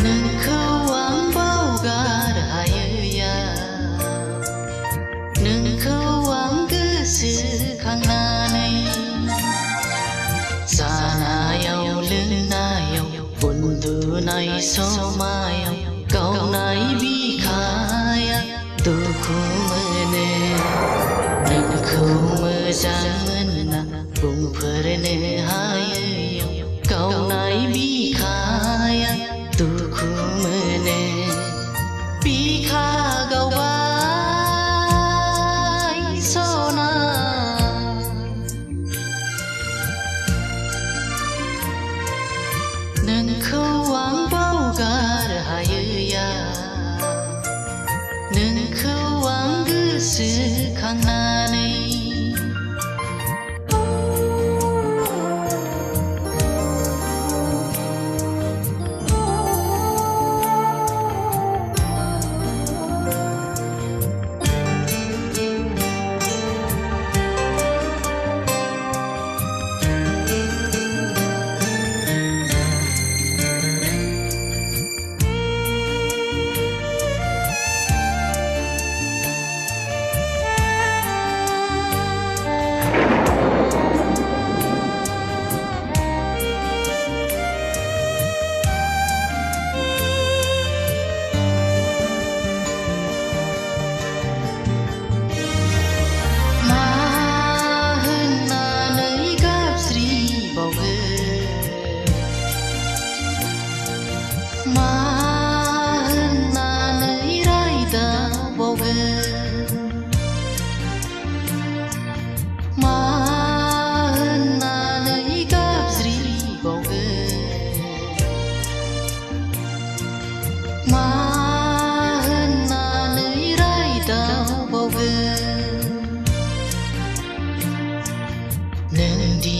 नोंखौ आं बावगार हायोया नोंखौ आं गोसोखांनानै जानायाव लोंनायाव उन्दुनाय समायाव गावनाय बिखाया दुखु मोनो नोंखौ मोजां मोनना बुंफोरनो हायैयाव गावनाय बिखाया दुखु मोनो बिखा गावबाय सना नोंखौ आं बावगार हायोया नोंखौ आं गोसोखांनानै मा होननानै रायदावबावगोन मा होननानै गाबज्रिबावगोन मा होननानै रायदावबावगोन नोंदि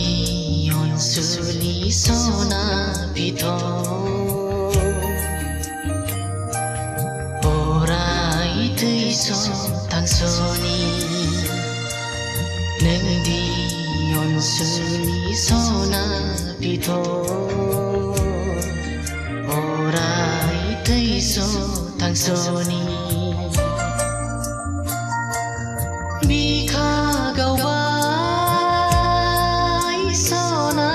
अनसुलि सना बिथर थांस'नि नोंदि अनसुलि सना बिथर अराय थैस' थांस'नि बिखा गावबाय सना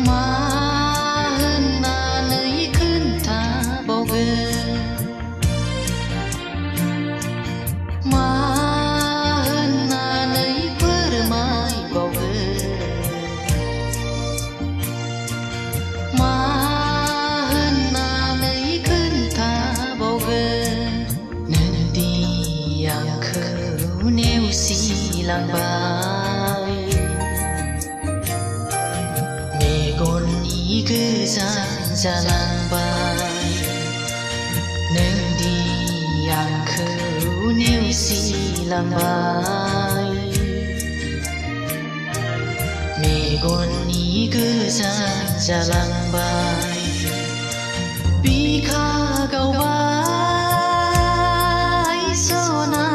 मा होननानै खोन्थाबावगोन मा होननानै फोरमायबावगोन मा होननानै खोन्थाबावगोन नोंदि आंखौ नेवसिलांबाय मेगननि गोजान जालांबाय नोंदि आंखौ नेवसिलांबाय मेगननि गोजान जालांबाय बिखा गावबाय सना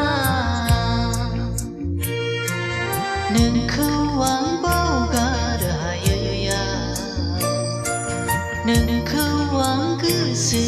नोंखौ आं बावगार हायोया नोंखौ आं गोसो